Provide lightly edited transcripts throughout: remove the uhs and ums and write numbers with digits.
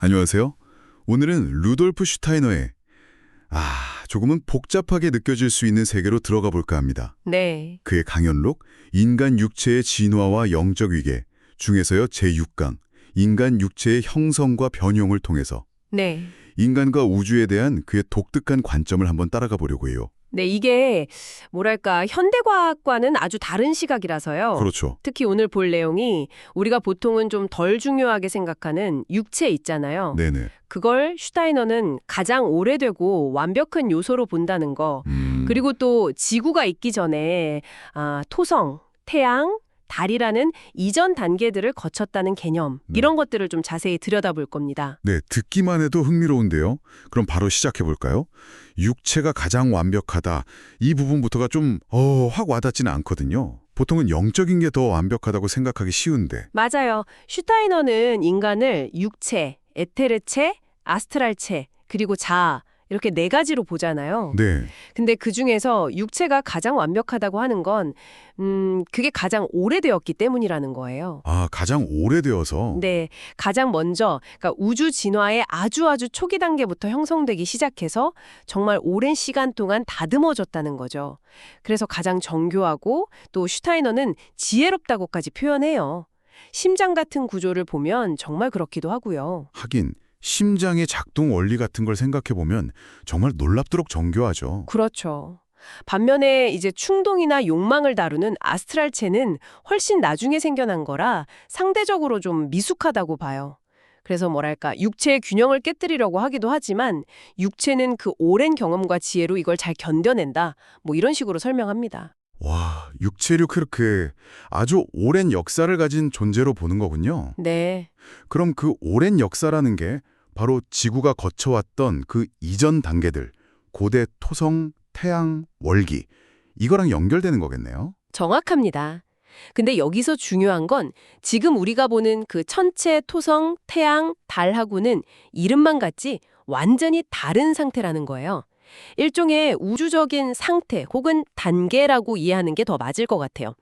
안녕하세요. 오늘은 루돌프 슈타이너의 조금은 복잡하게 느껴질 수 있는 세계로 들어가 볼까 합니다. 네, 그의 강연록 인간 육체의 진화와 영적 위계 중에서요 제6강 인간 육체의 형성과 변형을 통해서 네. 인간과 우주에 대한 그의 독특한 관점을 한번 따라가 보려고 해요. 네, 이게 뭐랄까 현대과학과는 아주 다른 시각이라서요. 그렇죠. 특히 오늘 볼 내용이 우리가 보통은 좀 덜 중요하게 생각하는 육체 있잖아요. 네네. 그걸 슈타이너는 가장 오래되고 완벽한 요소로 본다는 거. 그리고 또 지구가 있기 전에 토성, 태양, 달이라는 이전 단계들을 거쳤다는 개념, 이런 것들을 좀 자세히 들여다볼 겁니다. 네, 듣기만 해도 흥미로운데요. 그럼 바로 시작해 볼까요? 육체가 가장 완벽하다. 이 부분부터가 좀 확 와닿지는 않거든요. 보통은 영적인 게 더 완벽하다고 생각하기 쉬운데. 맞아요. 슈타이너는 인간을 육체, 에테르체, 아스트랄체, 그리고 자아 이렇게 네 가지로 보잖아요. 네. 근데 그중에서 육체가 가장 완벽하다고 하는 건 그게 가장 오래되었기 때문이라는 거예요. 가장 오래되어서. 네, 가장 먼저 그러니까 우주 진화의 아주 초기 단계부터 형성되기 시작해서 정말 오랜 시간 동안 다듬어졌다는 거죠. 그래서 가장 정교하고 또 슈타이너는 지혜롭다고까지 표현해요. 심장 같은 구조를 보면 정말 그렇기도 하고요. 하긴 심장의 작동 원리 같은 걸 생각해 보면 정말 놀랍도록 정교하죠. 그렇죠. 반면에 이제 충동이나 욕망을 다루는 아스트랄체는 훨씬 나중에 생겨난 거라 상대적으로 좀 미숙하다고 봐요. 그래서 뭐랄까 육체의 균형을 깨뜨리려고 하기도 하지만 육체는 그 오랜 경험과 지혜로 이걸 잘 견뎌낸다. 뭐 이런 식으로 설명합니다. 와, 육체를 그렇게 아주 오랜 역사를 가진 존재로 보는 거군요. 네. 그럼 그 오랜 역사라는 게 바로 지구가 거쳐왔던 그 이전 단계들, 고대 토성, 태양, 월기, 이거랑 연결되는 거겠네요. 정확합니다. 근데 여기서 중요한 건 지금 우리가 보는 그 천체, 토성, 태양, 달하고는 이름만 같지 완전히 다른 상태라는 거예요. 일종의 우주적인 상태 혹은 단계라고 이해하는 게 더 맞을 것 같아요.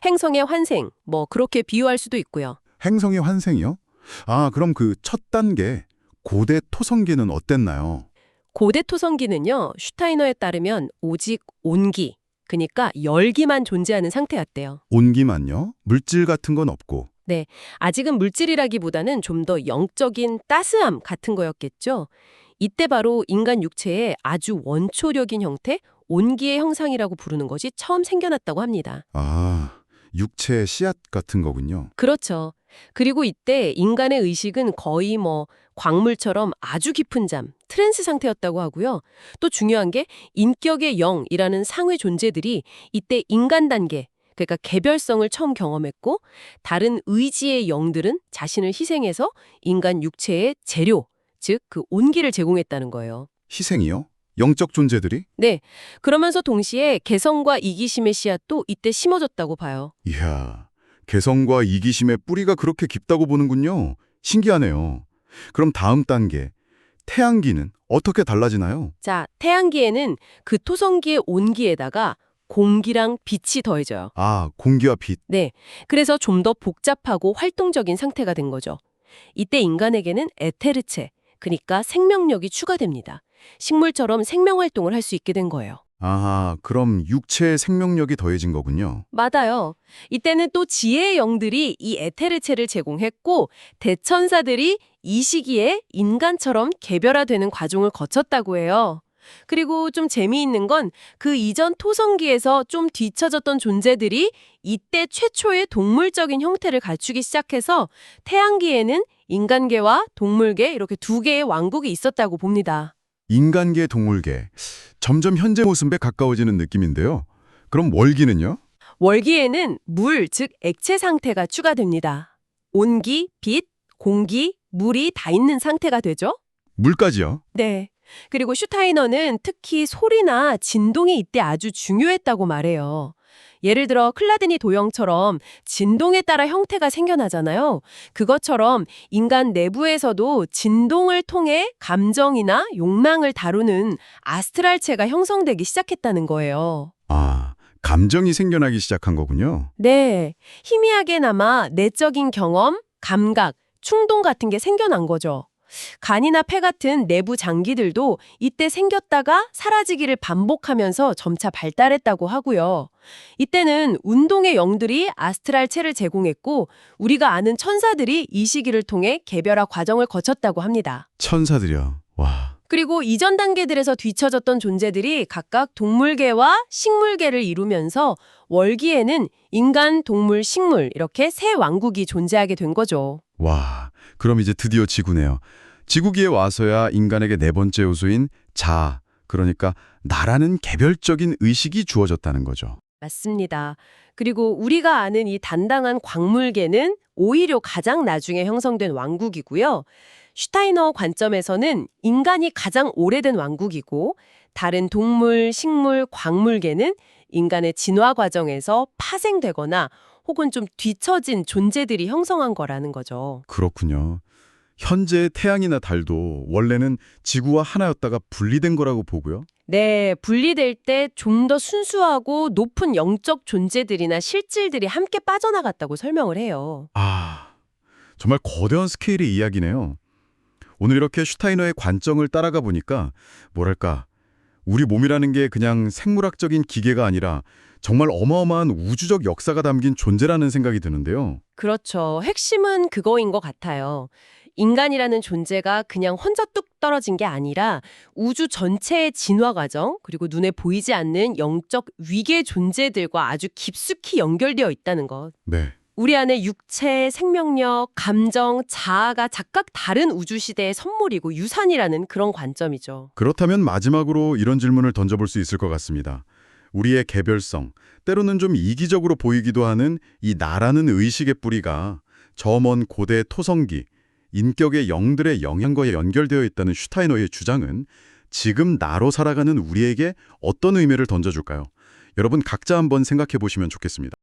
행성의 환생, 뭐 그렇게 비유할 수도 있고요. 행성의 환생이요? 그럼 그 첫 단계, 고대 토성기는 어땠나요? 고대 토성기는요, 슈타이너에 따르면 오직 온기, 그러니까 열기만 존재하는 상태였대요. 온기만요? 물질 같은 건 없고. 네, 아직은 물질이라기보다는 좀 더 영적인 따스함 같은 거였겠죠. 이때 바로 인간 육체의 아주 원초력인 형태, 온기의 형상이라고 부르는 것이 처음 생겨났다고 합니다. 육체의 씨앗 같은 거군요. 그렇죠. 그리고 이때 인간의 의식은 거의 뭐 광물처럼 아주 깊은 잠, 트랜스 상태였다고 하고요. 또 중요한 게 인격의 영이라는 상위 존재들이 이때 인간 단계, 그러니까 개별성을 처음 경험했고 다른 의지의 영들은 자신을 희생해서 인간 육체의 재료, 즉 그 온기를 제공했다는 거예요. 희생이요? 영적 존재들이? 네, 그러면서 동시에 개성과 이기심의 씨앗도 이때 심어졌다고 봐요. 이야, 개성과 이기심의 뿌리가 그렇게 깊다고 보는군요. 신기하네요. 그럼 다음 단계, 태양기는 어떻게 달라지나요? 자, 태양기에는 그 토성기의 온기에다가 공기랑 빛이 더해져요. 공기와 빛. 네, 그래서 좀 더 복잡하고 활동적인 상태가 된 거죠. 이때 인간에게는 에테르체, 그러니까 생명력이 추가됩니다. 식물처럼 생명활동을 할 수 있게 된 거예요. 그럼 육체의 생명력이 더해진 거군요. 맞아요. 이때는 또 지혜의 영들이 이 에테르체를 제공했고 대천사들이 이 시기에 인간처럼 개별화되는 과정을 거쳤다고 해요. 그리고 좀 재미있는 건 그 이전 토성기에서 좀 뒤처졌던 존재들이 이때 최초의 동물적인 형태를 갖추기 시작해서 태양기에는 인간계와 동물계 이렇게 두 개의 왕국이 있었다고 봅니다. 인간계, 동물계. 점점 현재 모습에 가까워지는 느낌인데요. 그럼 월기는요? 월기에는 물, 즉 액체 상태가 추가됩니다. 온기, 빛, 공기, 물이 다 있는 상태가 되죠? 물까지요? 네. 그리고 슈타이너는 특히 소리나 진동이 이때 아주 중요했다고 말해요. 예를 들어 클라드니 도형처럼 진동에 따라 형태가 생겨나잖아요. 그것처럼 인간 내부에서도 진동을 통해 감정이나 욕망을 다루는 아스트랄체가 형성되기 시작했다는 거예요. 감정이 생겨나기 시작한 거군요. 네, 희미하게나마 내적인 경험, 감각, 충동 같은 게 생겨난 거죠. 간이나 폐 같은 내부 장기들도 이때 생겼다가 사라지기를 반복하면서 점차 발달했다고 하고요. 이때는 운동의 영들이 아스트랄체를 제공했고 우리가 아는 천사들이 이 시기를 통해 개별화 과정을 거쳤다고 합니다. 천사들이요. 와. 그리고 이전 단계들에서 뒤처졌던 존재들이 각각 동물계와 식물계를 이루면서 월기에는 인간, 동물, 식물 이렇게 세 왕국이 존재하게 된 거죠. 와, 그럼 이제 드디어 지구네요. 지구기에 와서야 인간에게 네 번째 요소인 자아, 그러니까 나라는 개별적인 의식이 주어졌다는 거죠. 맞습니다. 그리고 우리가 아는 이 단단한 광물계는 오히려 가장 나중에 형성된 왕국이고요. 슈타이너 관점에서는 인간이 가장 오래된 왕국이고 다른 동물, 식물, 광물계는 인간의 진화 과정에서 파생되거나 혹은 좀 뒤처진 존재들이 형성한 거라는 거죠. 그렇군요. 현재 태양이나 달도 원래는 지구와 하나였다가 분리된 거라고 보고요. 네, 분리될 때 좀 더 순수하고 높은 영적 존재들이나 실질들이 함께 빠져나갔다고 설명을 해요. 아, 정말 거대한 스케일의 이야기네요. 오늘 이렇게 슈타이너의 관점을 따라가 보니까 뭐랄까, 우리 몸이라는 게 그냥 생물학적인 기계가 아니라 정말 어마어마한 우주적 역사가 담긴 존재라는 생각이 드는데요. 그렇죠. 핵심은 그거인 것 같아요. 인간이라는 존재가 그냥 혼자 뚝 떨어진 게 아니라 우주 전체의 진화 과정, 그리고 눈에 보이지 않는 영적 위계 존재들과 아주 깊숙이 연결되어 있다는 것. 네. 우리 안에 육체, 생명력, 감정, 자아가 각각 다른 우주 시대의 선물이고 유산이라는 그런 관점이죠. 그렇다면 마지막으로 이런 질문을 던져볼 수 있을 것 같습니다. 우리의 개별성, 때로는 좀 이기적으로 보이기도 하는 이 나라는 의식의 뿌리가 저 먼 고대 토성기, 인격의 영들의 영향과 연결되어 있다는 슈타이너의 주장은 지금 나로 살아가는 우리에게 어떤 의미를 던져줄까요? 여러분 각자 한번 생각해 보시면 좋겠습니다.